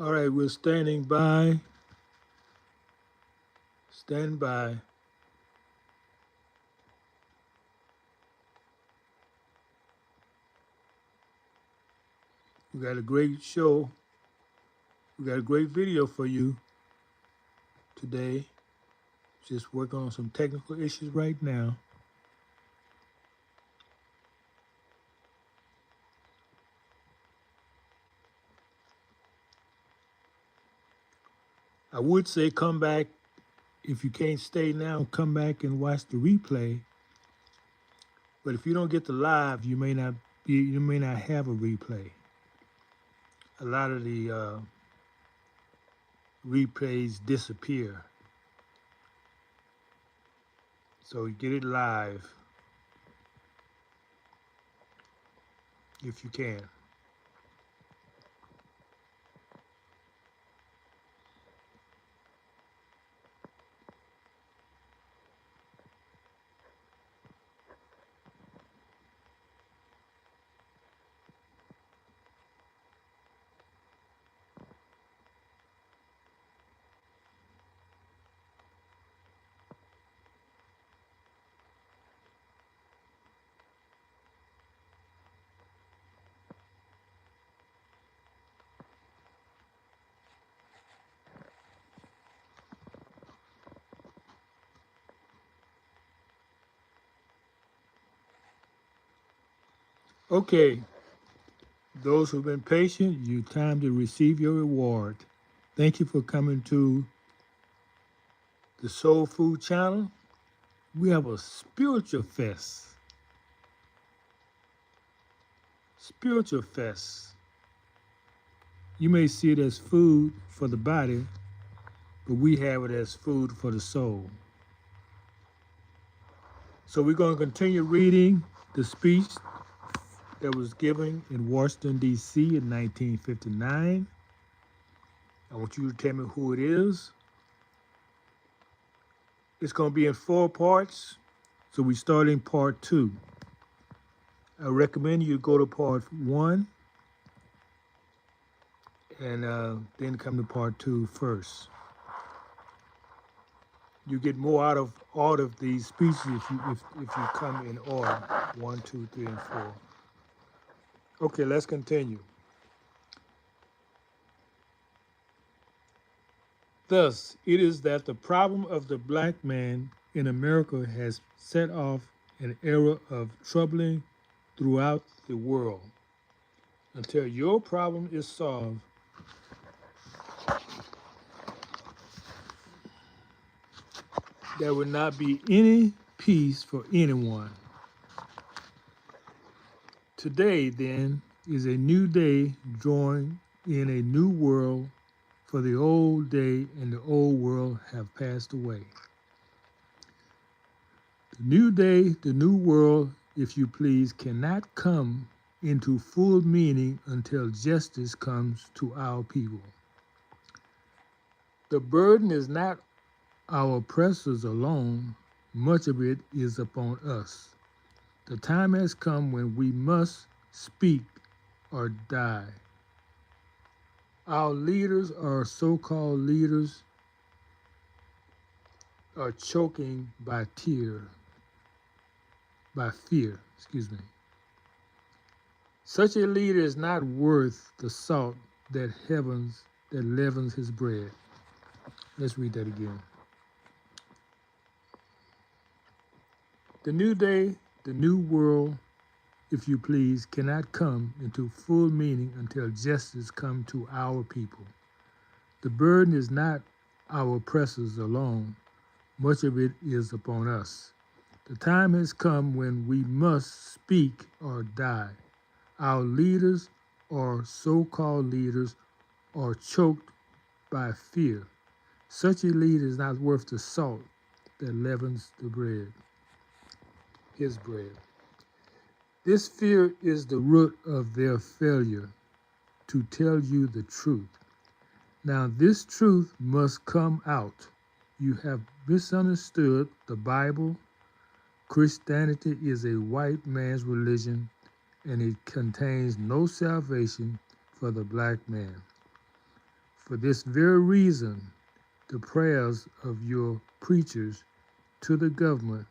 All right, we're standing by. Stand by. We got a great show. We got a great video for you today. Just working on some technical issues right now. I would say come back if you can't stay now. Come back and watch the replay. But if you don't get the live, you may not be. You may not have a replay. A lot of the replays disappear. So you get it live if you can. Okay, those who've been patient, you time to receive your reward. Thank you for coming to the Soul Food Channel. We have a spiritual fest. Spiritual fest. You may see it as food for the body, but we have it as food for the soul. So we're going to continue reading the speech that was given in Washington, D.C. in 1959. I want you to tell me who it is. It's going to be in 4 parts, so we start in part 2. I recommend you go to part 1 and then come to part 2 first. You get more out of all of these speeches if you come in order 1, 2, 3, and 4. Okay, let's continue. Thus, it is that the problem of the black man in America has set off an era of troubling throughout the world. Until your problem is solved, there will not be any peace for anyone. Today, then, is a new day drawing in a new world, for the old day and the old world have passed away. The new day, the new world, if you please, cannot come into full meaning until justice comes to our people. The burden is not our oppressors alone, much of it is upon us. The time has come when we must speak or die. Our leaders, our so-called leaders, are choking by fear. Such a leader is not worth the salt that leavens his bread. Let's read that again. The new day, the new world, if you please, cannot come into full meaning until justice comes to our people. The burden is not our oppressors alone. Much of it is upon us. The time has come when we must speak or die. Our leaders, or so-called leaders, are choked by fear. Such a leader is not worth the salt that leavens the bread, his bread. This fear is the root of their failure to tell you the truth. Now this truth must come out. You have misunderstood the Bible. Christianity is a white man's religion, and it contains no salvation for the black man. For this very reason, the prayers of your preachers to the government,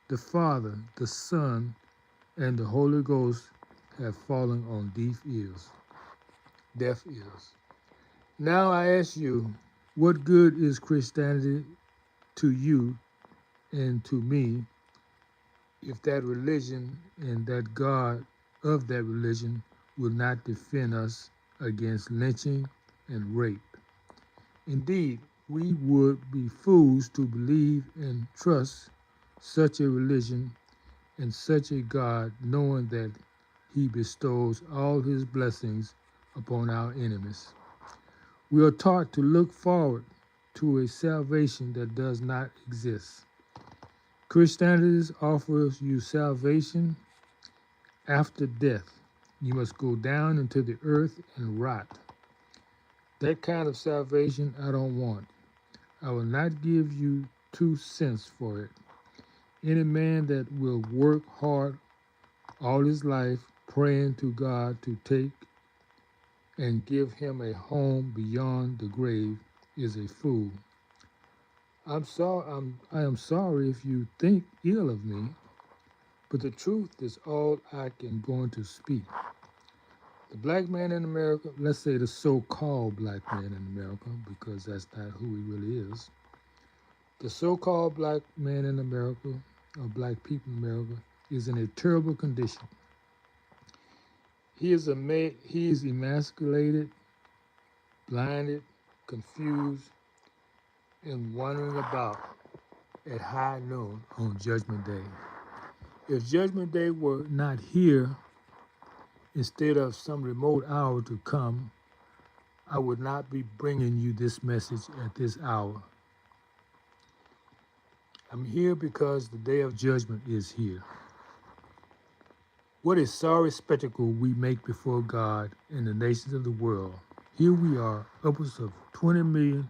the Father, the Son, and the Holy Ghost have fallen on deaf ears. Now I ask you, what good is Christianity to you and to me if that religion and that God of that religion will not defend us against lynching and rape? Indeed, we would be fools to believe and trust such a religion and such a God, knowing that he bestows all his blessings upon our enemies. We are taught to look forward to a salvation that does not exist. Christianity offers you salvation after death. You must go down into the earth and rot. That kind of salvation I don't want. I will not give you 2 cents for it. Any man that will work hard all his life praying to God to take and give him a home beyond the grave is a fool. I am sorry if you think ill of me, but the truth is all I am going to speak. The black man in America, let's say the so-called black man in America, because that's not who he really is. The so-called black man in America, or black people in America, is in a terrible condition. He is emasculated, blinded, confused, and wandering about at high noon on Judgment Day. If Judgment Day were not here, instead of some remote hour to come, I would not be bringing you this message at this hour. I'm here because the day of judgment is here. What a sorry spectacle we make before God and the nations of the world. Here we are, upwards of 20 million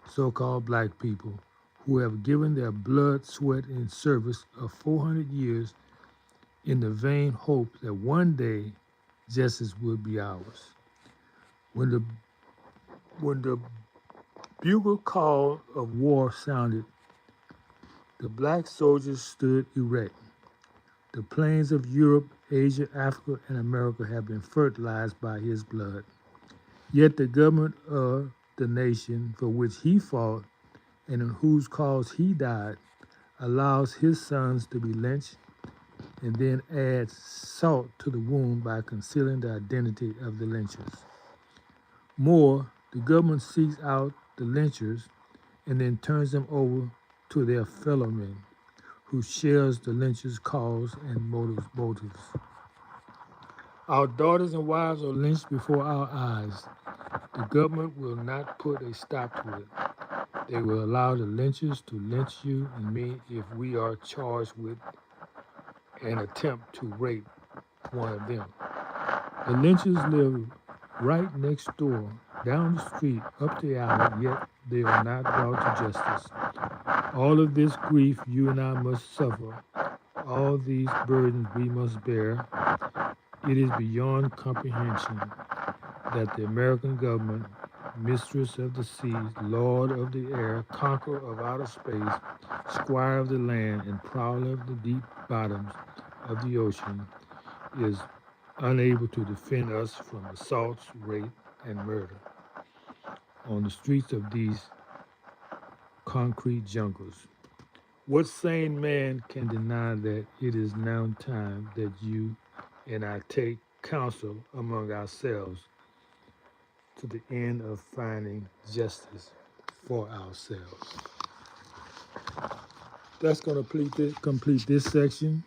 so-called black people who have given their blood, sweat, and service of 400 years in the vain hope that one day justice will be ours. When the bugle call of war sounded, the black soldiers stood erect. The plains of Europe, Asia, Africa, and America have been fertilized by his blood. Yet the government of the nation for which he fought and in whose cause he died allows his sons to be lynched and then adds salt to the wound by concealing the identity of the lynchers. More, the government seeks out the lynchers and then turns them over to their fellow men who shares the lynchers' cause and motives. Our daughters and wives are lynched before our eyes. The government will not put a stop to it. They will allow the lynchers to lynch you and me if we are charged with an attempt to rape one of them. The lynchers live right next door, down the street, up the alley, yet they are not brought to justice. All of this grief you and I must suffer, all these burdens we must bear. It is beyond comprehension that the American government, mistress of the seas, lord of the air, conqueror of outer space, squire of the land, and prowler of the deep bottoms of the ocean, is unable to defend us from assaults, rape, and murder on the streets of these concrete jungles. What sane man can deny that it is now time that you and I take counsel among ourselves to the end of finding justice for ourselves? That's going to complete this section.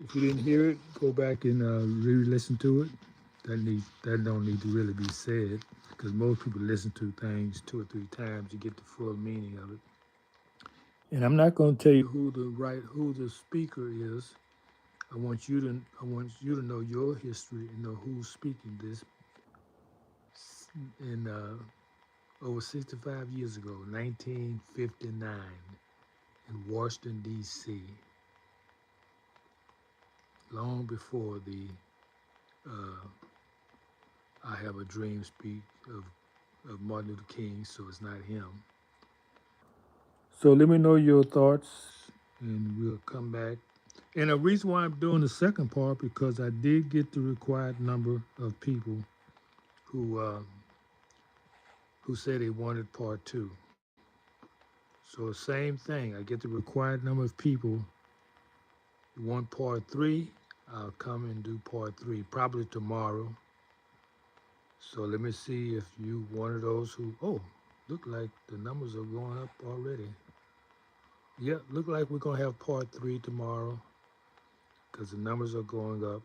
If you didn't hear it, go back and re-listen to it. That don't need to really be said because most people listen to things 2 or 3 times to get the full meaning of it. And I'm not going to tell you who the speaker is. I want you to know your history and know who's speaking this. In over 65 years ago, 1959, in Washington D.C., long before the I have a dream speak of Martin Luther King, so it's not him. So let me know your thoughts, and we'll come back. And the reason why I'm doing the second part because I did get the required number of people who uh, who said they wanted part two. So same thing. I get the required number of people who want part three. I'll come and do part three probably tomorrow. So let me see if you one of those who. Oh, look like the numbers are going up already. Yeah, look like we're gonna have part three tomorrow because the numbers are going up.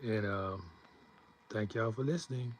And thank y'all for listening.